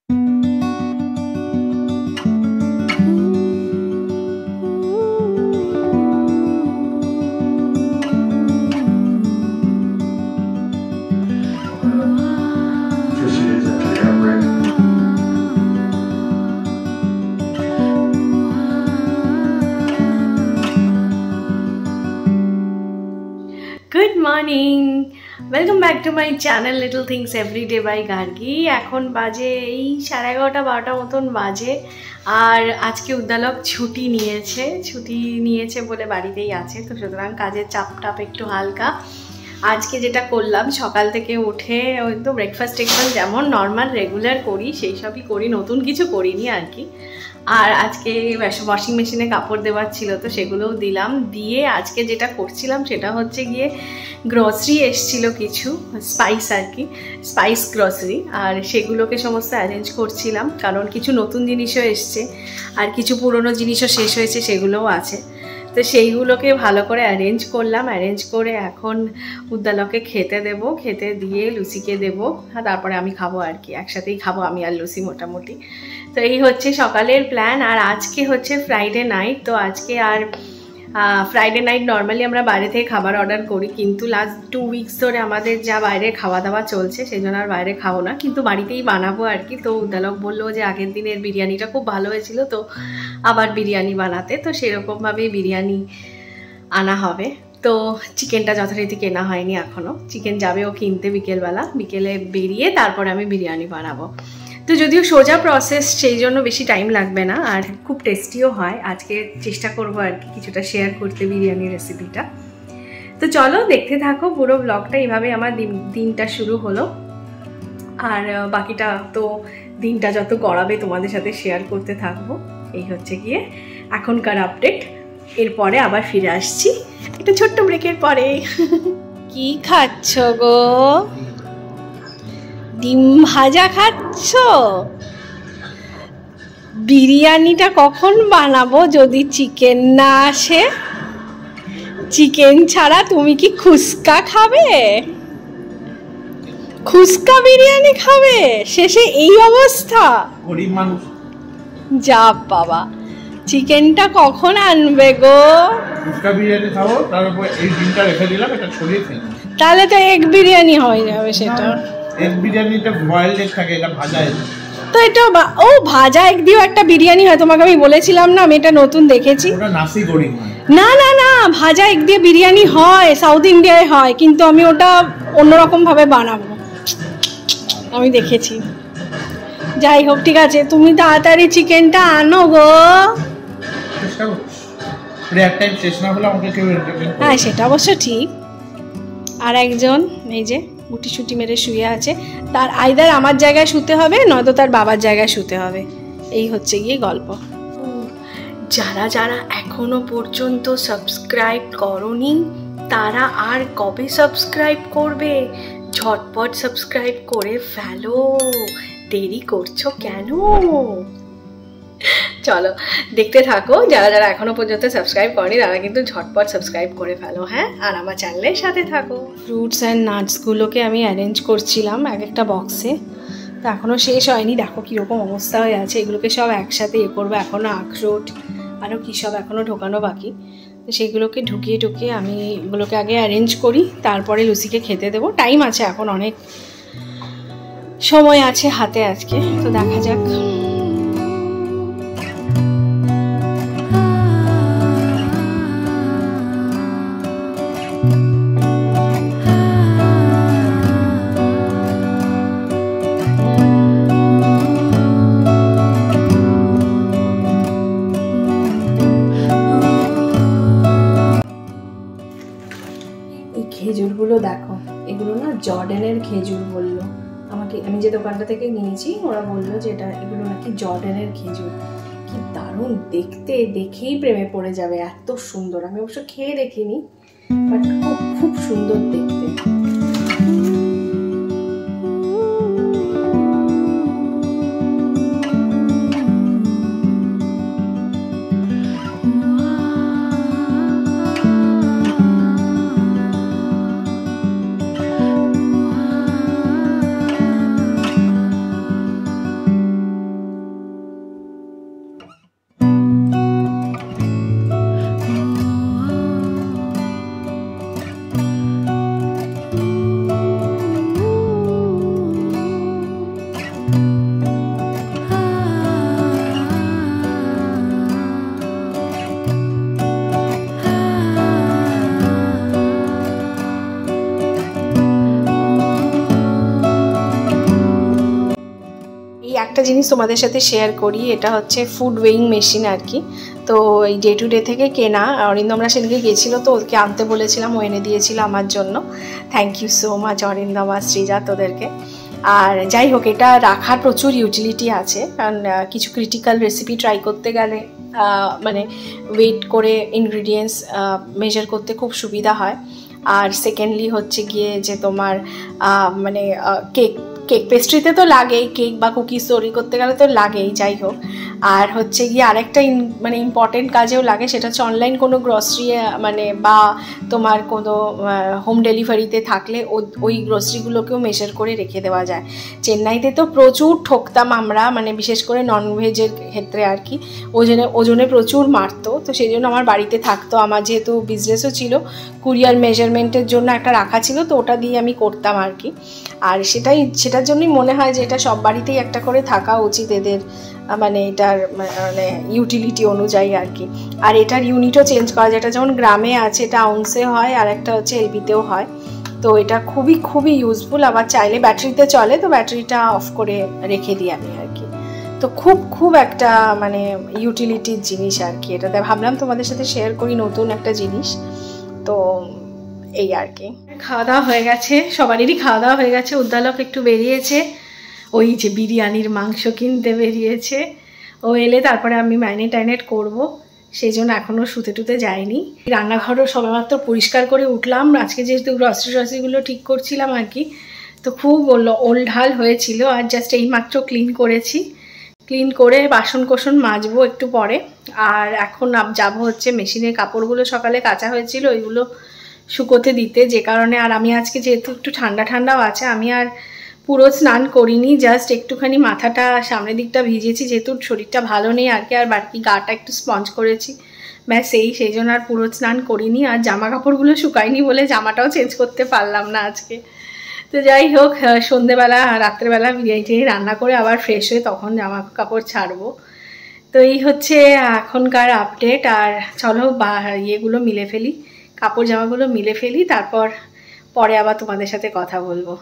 Good morning, welcome back to my channel Little Things Everyday by Gargi। এখন বাজে এই 11:30-12টা মতন বাজে। আর আজকে উদ্দালক ছুটি নিয়েছে বলে বাড়িতেই আছে, তো সুতরাং কাজের চাপ একটু হালকা। আজকে যেটা করলাম, সকাল থেকে উঠে ওই তো ব্রেকফাস্ট যেমন নর্মাল রেগুলার করি সেই সবই করি, নতুন কিছু করিনি আর কি। আর আজকে ওয়াশিং মেশিনে কাপড় দেওয়ার ছিল, তো সেগুলোও দিলাম। দিয়ে আজকে যেটা করছিলাম সেটা হচ্ছে গিয়ে গ্রসারি এসছিল, কিছু স্পাইস আর কি, স্পাইস গ্রসারি, আর সেগুলোকে সমস্ত অ্যারেঞ্জ করছিলাম, কারণ কিছু নতুন জিনিসও এসছে আর কিছু পুরনো জিনিসও শেষ হয়েছে, সেগুলোও আছে। তো সেইগুলোকে ভালো করে অ্যারেঞ্জ করলাম, অ্যারেঞ্জ করে এখন উদ্দালকে খেতে দেব, খেতে দিয়ে লুচিকে দেবো, তারপরে আমি খাবো আর কি, একসাথেই খাবো আমি আর লুচি মোটামুটি। তো এই হচ্ছে সকালের প্ল্যান। আর আজকে হচ্ছে ফ্রাইডে নাইট, তো আজকে আর ফ্রাইডে নাইট নর্মালি আমরা বাইরে থেকে খাবার অর্ডার করি, কিন্তু লাস্ট 2 উইকস ধরে আমাদের যা বাইরে খাওয়া দাওয়া চলছে সেই জন্য আর বাইরে খাবো না, কিন্তু বাড়িতেই বানাবো আর কি। তো উদ্দালক বললো যে আগের দিনের বিরিয়ানিটা খুব ভালো হয়েছিল, তো আবার বিরিয়ানি বানাতে, তো সেরকমভাবেই বিরিয়ানি আনা হবে। তো চিকেনটা যথারীতি কেনা হয়নি এখনও, চিকেন যাবে ও কিনতে বিকেলে বেরিয়ে তারপরে আমি বিরিয়ানি বানাবো। তো যদিও সোজা প্রসেস, সেই জন্য বেশি টাইম লাগবে না, আর খুব টেস্টিও হয়। আজকে চেষ্টা করবো আর কি কিছুটা শেয়ার করতে বিরিয়ানির রেসিপিটা। তো চলো দেখতে থাকো পুরো ব্লগটা। এইভাবে আমার দিনটা শুরু হলো, আর বাকিটা তো দিনটা যত গড়াবে তোমাদের সাথে শেয়ার করতে থাকবো। এই হচ্ছে গিয়ে এখনকার আপডেট। এরপরে আবার ফিরে আসছি একটা ছোট্ট ব্রেকের পরে। কি খাচ্ছ গো? ডিম ভাজা খাচ্ছ? বিরিয়ানিটা কখন বানাবো যদি চিকেন না আসে? চিকেন ছাড়া তুমি কি খুস্কা খাবে? খুস্কা বিরিয়ানি খাবে? শেষে এই অবস্থা। গরিব মানুষ। যা বাবা, চিকেনটা কখন আনবে গো? খুস্কা বিরিয়ানি খাবো, তারপর এই ডিমটা রেখে দিলাম, এটা ছড়িয়ে খেয়ে। তাহলে তো এগ বিরিয়ানি হয়ে যাবে। সেটা এগ বিরিয়ানিটা বয়েলড এগ থাকে, এটা ভাজা এগ। তো এটা ও ভাজা এগ দিয়েও একটা বিরিয়ানি হয়, তোমাকে আমি বলেছিলাম না, আমি এটা নতুন দেখেছি। ওটা নাসি গোরিং হয়। না না না, ভাজা এগ দিয়ে বিরিয়ানি হয়, সাউথ ইন্ডিয়ায় হয়, কিন্তু আমি ওটা অন্যরকম ভাবে বানাবো, আমি দেখেছি। যাই হোক, ঠিক আছে, তুমি তাড়াতাড়ি চিকেনটা আনো গো। হ্যাঁ, সেটা অবশ্য ঠিক। আর একজন এই যে গুটি সুটি মেরে শুয়ে আছে, তার আইদার আমার জায়গায় শুতে হবে, নয়তো তার বাবার জায়গায় শুতে হবে। এই হচ্ছে গিয়ে গল্প। যারা যারা এখনো পর্যন্ত সাবস্ক্রাইব করনি তারা আর কবে সাবস্ক্রাইব করবে? ঝটপট সাবস্ক্রাইব করে ফেলো, দেরি করছো কেন? চলো দেখতে থাকো। যারা যারা এখনো পর্যন্ত সাবস্ক্রাইব করেনি তারা কিন্তু ঝটপট সাবস্ক্রাইব করে ফেলো, হ্যাঁ, আর আমার চ্যানেলের সাথে থাকো। ফ্রুটস অ্যান্ড নাটসগুলোকে আমি অ্যারেঞ্জ করছিলাম এক একটা বক্সে, তো এখনও শেষ হয়নি। দেখো কীরকম অবস্থা হয়ে আছে, এগুলোকে সব একসাথে করবো। এখনও আখরোট আরও কী সব এখনও ঢোকানো বাকি, তো সেগুলোকে ঢুকিয়ে আমি এগুলোকে আগে অ্যারেঞ্জ করি, তারপরে লুচিকে খেতে দেবো। টাইম আছে এখন, অনেক সময় আছে হাতে আজকে, তো দেখা যাক। খেজুরগুলো দেখো, এগুলো না জর্ডানের খেজুর বললো আমাকে। আমি যে দোকানটা থেকে নিয়েছি ওরা বললো যে এগুলো নাকি জর্ডানের খেজুর। কি দারুণ দেখতে, দেখেই প্রেমে পড়ে যাবে, এত সুন্দর। আমি অবশ্য খেয়ে দেখিনি, বাট খুব সুন্দর দেখতে। একটা জিনিস তোমাদের সাথে শেয়ার করি, এটা হচ্ছে ফুড ওয়েইং মেশিন আর কি। তো এই ডে টু ডে থেকে কেনা, অরিন্দমরা সেদিকে গেছিলো তো ওকে আনতে বলেছিলাম, ও এনে দিয়েছিল আমার জন্য। Thank you so much Arindam আর শ্রীজা তোদেরকে। আর যাই হোক, এটা রাখার প্রচুর ইউটিলিটি আছে, কারণ কিছু ক্রিটিক্যাল রেসিপি ট্রাই করতে গেলে মানে ওয়েট করে ইনগ্রিডিয়েন্টস মেজার করতে খুব সুবিধা হয়। আর সেকেন্ডলি হচ্ছে গিয়ে যে তোমার মানে কেক পেস্ট্রিতে তো লাগেই, কেক বা কুকিজ তৈরি করতে গেলে তো লাগেই, যাই হোক। আর হচ্ছে গিয়ে আরেকটা মানে ইম্পর্টেন্ট কাজেও লাগে, সেটা হচ্ছে অনলাইন কোনো গ্রসারি মানে বা তোমার কোনো হোম ডেলিভারিতে থাকলে ওই গ্রসারিগুলোকেও মেজার করে রেখে দেওয়া যায়। চেন্নাইতে তো প্রচুর ঠকতাম আমরা, মানে বিশেষ করে ননভেজের ক্ষেত্রে আর কি, ওজনে প্রচুর মারতো। তো সেই জন্য আমার বাড়িতে থাকতো, আমার যেহেতু বিজনেসও ছিল, কুরিয়ার মেজারমেন্টের জন্য একটা রাখা ছিল, তো ওটা দিয়ে আমি করতাম আর কি। আর সেটার জন্যই মনে হয় যে এটা সব বাড়িতেই একটা করে থাকা উচিত এদের, মানে এটার মানে ইউটিলিটি অনুযায়ী আর কি। আর এটার ইউনিটও চেঞ্জ করা যায়, এটা যেমন গ্রামে আছে এটা আউন্সে হয়, আর একটা হচ্ছে এলবিতেও হয়। তো এটা খুবই খুবই ইউজফুল। আবার চাইলে ব্যাটারিতে চলে, তো ব্যাটারিটা অফ করে রেখে দিই আমি আর কি। তো খুব একটা মানে ইউটিলিটির জিনিস আর কি এটা, ভাবলাম তোমাদের সাথে শেয়ার করি নতুন একটা জিনিস। তো এই আর কি। খাওয়া দাওয়া হয়ে গেছে, সবারই খাওয়া দাওয়া হয়ে গেছে। উদ্দালক একটু বেরিয়েছে, ওই যে বিরিয়ানির মাংস কিনতে বেরিয়েছে। ও এলে তারপরে আমি ম্যারিনেট করবো, সেই জন্য এখনও শুতে টুতে যায়নি। রান্নাঘরও সবেমাত্র পরিষ্কার করে উঠলাম, আজকে যেহেতু গ্রসারিগুলো ঠিক করছিলাম আর কি, তো খুব ওলঢাল হয়েছিল। আর জাস্ট এইমাত্র ক্লিন করেছি, ক্লিন করে বাসন কোসন মাজবো একটু পরে। আর এখন যাবো হচ্ছে মেশিনের কাপড়গুলো সকালে কাচা হয়েছিল ওইগুলো শুকোতে দিতে, যে কারণে। আর আমি আজকে যেহেতু একটু ঠান্ডাও আছে, আমি আর পুরো স্নান করিনি, জাস্ট একটুখানি মাথাটা সামনের দিকটা ভিজেছি, যেহেতু শরীরটা ভালো নেই আর কি। আর বাকি গাটা একটু স্পঞ্জ করেছি, ব্যাস সেই জন্য আর পুরো স্নান করিনি। আর জামা কাপড়গুলো শুকায়নি বলে জামাটাও চেঞ্জ করতে পারলাম না আজকে। তো যাই হোক, সন্ধেবেলা রাত্রেবেলা বিরিয়ানি রান্না করে আবার ফ্রেশ হয়ে তখন জামা কাপড় ছাড়বো। তো এই হচ্ছে এখনকার আপডেট। আর চলো ইয়েগুলো মিলে ফেলি, কাপড় জামাগুলো মিলে ফেলি, তারপর পরে আবার তোমাদের সাথে কথা বলবো।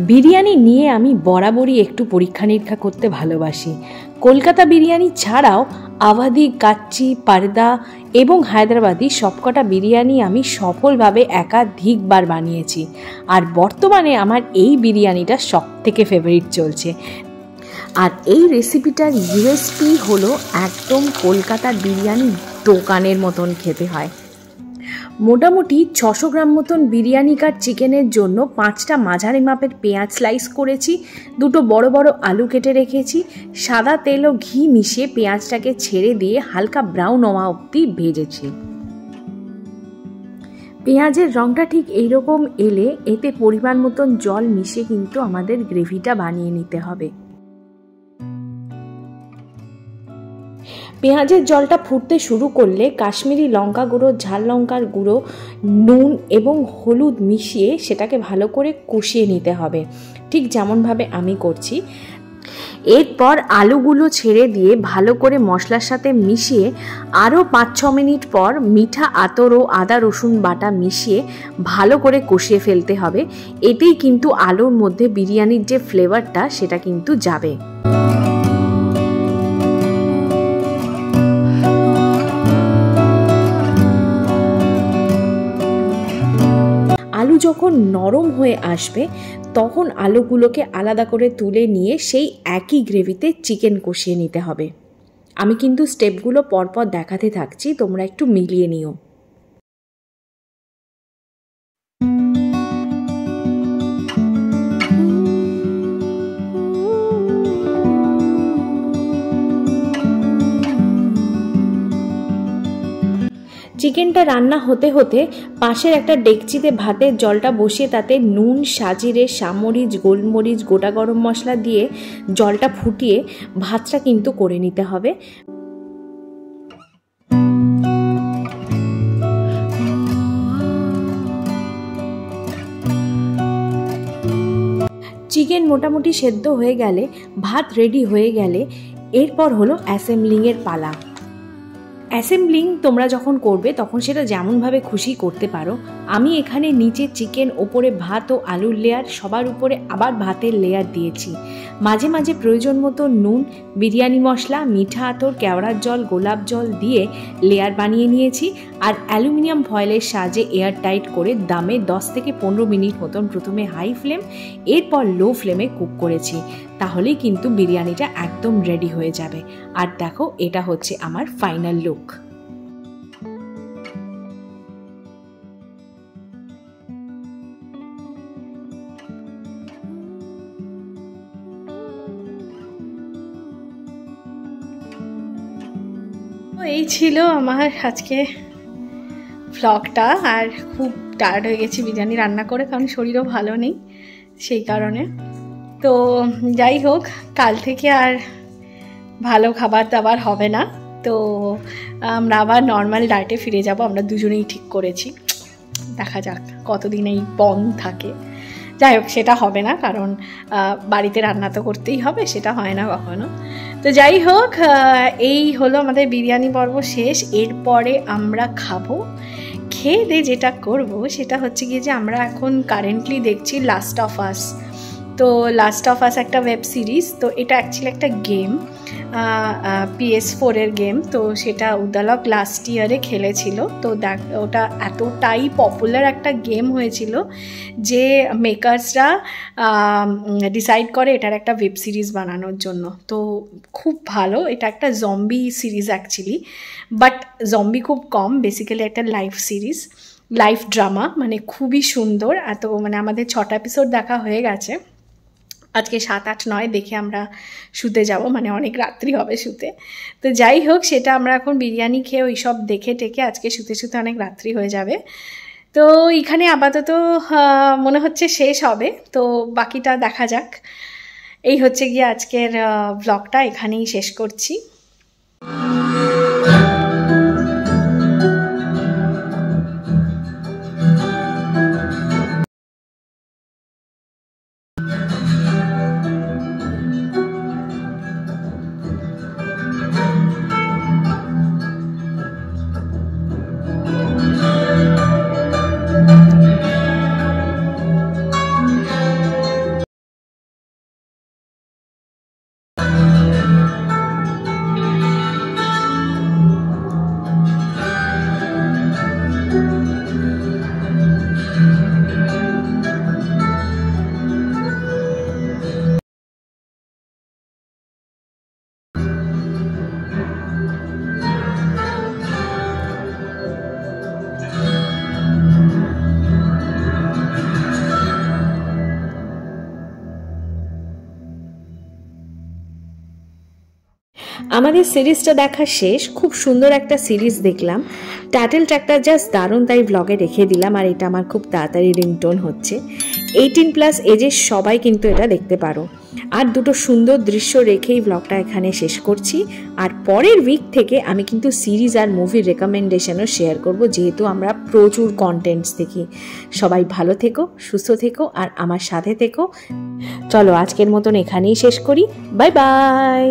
বিরিয়ানি নিয়ে আমি বরাবরই একটু পরীক্ষা নিরীক্ষা করতে ভালোবাসি। কলকাতা বিরিয়ানি ছাড়াও আওয়াধি, কাচ্চি, পারদা এবং হায়দ্রাবাদি সবকটা বিরিয়ানি আমি সফলভাবে একাধিকবার বানিয়েছি। আর বর্তমানে আমার এই বিরিয়ানিটা সবথেকে ফেভারিট চলছে। আর এই রেসিপিটার ইউএসপি হলো একদম কলকাতার বিরিয়ানি দোকানের মতন খেতে হয়। মোটামুটি 600 গ্রাম মতন বিরিয়ানি কাট চিকেনের জন্য 5টা মাঝারি মাপের পেঁয়াজ স্লাইস করেছি, 2টো বড় বড় আলু কেটে রেখেছি, সাদা তেল ও ঘি মিশিয়ে পেঁয়াজটাকে ছেড়ে দিয়ে হালকা ব্রাউন হওয়া অবধি ভেজেছি। পেঁয়াজের রঙটা ঠিক এইরকম এলে এতে পরিমাণ মতন জল মিশিয়ে কিন্তু আমাদের গ্রেভিটা বানিয়ে নিতে হবে। পেঁয়াজের জলটা ফুটতে শুরু করলে কাশ্মীরি লঙ্কা গুঁড়ো, ঝাল লঙ্কার গুঁড়ো, নুন এবং হলুদ মিশিয়ে সেটাকে ভালো করে কষিয়ে নিতে হবে, ঠিক যেমনভাবে আমি করছি। এরপর আলুগুলো ছেড়ে দিয়ে ভালো করে মশলার সাথে মিশিয়ে আরও 5-6 মিনিট পর মিঠা আতর ও আদা রসুন বাটা মিশিয়ে ভালো করে কষিয়ে ফেলতে হবে। এতেই কিন্তু আলুর মধ্যে বিরিয়ানির যে ফ্লেভারটা সেটা কিন্তু যাবে। আলু যখন নরম হয়ে আসবে তখন আলুগুলোকে আলাদা করে তুলে নিয়ে সেই একই গ্রেভিতে চিকেন কষিয়ে নিতে হবে। আমি কিন্তু স্টেপগুলো পরপর দেখাতে থাকছি, তোমরা একটু মিলিয়ে নিও। চিকেনটা রান্না হতে হতে পাশের একটা ডেকচিতে ভাতের জলটা বসিয়ে তাতে নুন, সাজিরে, সামরিচ, গোলমরিচ, গোটা গরম মশলা দিয়ে জলটা ফুটিয়ে ভাতটা কিন্তু করে নিতে হবে। চিকেন মোটামুটি সেদ্ধ হয়ে গেলে, ভাত রেডি হয়ে গেলে এরপর হলো অ্যাসেম্বলিংয়ের পালা। অ্যাসেম্বলিং তোমরা যখন করবে তখন সেটা যেমনভাবে খুশি করতে পারো। আমি এখানে নিচে চিকেন, ওপরে ভাত ও আলুর লেয়ার, সবার উপরে আবার ভাতের লেয়ার দিয়েছি। মাঝে মাঝে প্রয়োজন মতো নুন, বিরিয়ানি মশলা, মিঠা আতর, কেওড়ার জল, গোলাপ জল দিয়ে লেয়ার বানিয়ে নিয়েছি। আর অ্যালুমিনিয়াম ফয়েলের সাহায্যে এয়ার টাইট করে দামে 10 থেকে 15 মিনিট মতন প্রথমে হাই ফ্লেম, এরপর লো ফ্লেমে কুক করেছি। তাহলেই কিন্তু বিরিয়ানিটা একদম রেডি হয়ে যাবে। আর দেখো, এটা হচ্ছে আমার ফাইনাল লুক। এই ছিল আমার আজকে ভ্লগটা। আর খুব টায়ার্ড হয়ে গেছি বিরিয়ানি রান্না করে, কারণ শরীরও ভালো নেই সেই কারণে। তো যাই হোক, কাল থেকে আর ভালো খাবার দাবার হবে না। তো আমরা আবার নর্মাল ডায়েটে ফিরে যাব, আমরা দুজনেই ঠিক করেছি। দেখা যাক কতদিন এই বন্ধ থাকে। যাই হোক, সেটা হবে না, কারণ বাড়িতে রান্না তো করতেই হবে, সেটা হয় না কখনো। তো যাই হোক, এই হলো আমাদের বিরিয়ানি পর্ব শেষ। এরপরে আমরা খাবো। খেয়ে দিয়ে যেটা করব সেটা হচ্ছে গিয়ে যে আমরা এখন কারেন্টলি দেখছি লাস্ট অফ আস। তো লাস্ট অফ আস একটা ওয়েব সিরিজ। তো এটা অ্যাকচুয়ালি একটা গেম, PS4 এর গেম। তো সেটা উদ্দালক লাস্ট ইয়ারে খেলেছিল। তো ওটা এতটাই পপুলার একটা গেম হয়েছিল যে মেকার্সরা ডিসাইড করে এটার একটা ওয়েব সিরিজ বানানোর জন্য। তো খুব ভালো, এটা একটা zombie series actually, but zombie খুব কম, বেসিক্যালি একটা লাইফ সিরিজ, লাইফ ড্রামা। মানে খুবই সুন্দর। এত মানে আমাদের 6টা এপিসোড দেখা হয়ে গেছে, আজকে 7, 8, 9 দেখে আমরা শুতে যাব, মানে অনেক রাত্রি হবে শুতে। তো যাই হোক, সেটা আমরা এখন বিরিয়ানি খেয়ে ওই সব দেখে টেকে আজকে শুতে শুতে অনেক রাত্রি হয়ে যাবে। তো এখানে আপাতত মনে হচ্ছে শেষ হবে, তো বাকিটা দেখা যাক। এই হচ্ছে গিয়ে আজকের ব্লগটা, এখানেই শেষ করছি। আমাদের সিরিজটা দেখা শেষ। খুব সুন্দর একটা সিরিজ দেখলাম। টাইটেল ট্র্যাকটা জাস্ট দারুণ, তাই ব্লগে রেখে দিলাম। আর এটা আমার খুব তাড়াতাড়ি রিংটোন হচ্ছে। 18+ এজের সবাই কিন্তু এটা দেখতে পারো। আর দুটো সুন্দর দৃশ্য রেখেই ব্লগটা এখানে শেষ করছি। আর পরের উইক থেকে আমি কিন্তু সিরিজ আর মুভির রেকমেন্ডেশনও শেয়ার করব, যেহেতু আমরা প্রচুর কন্টেন্টস দেখি। সবাই ভালো থেকো, সুস্থ থেকো, আর আমার সাথে থেকো। চলো আজকের মতন এখানেই শেষ করি। Bye bye.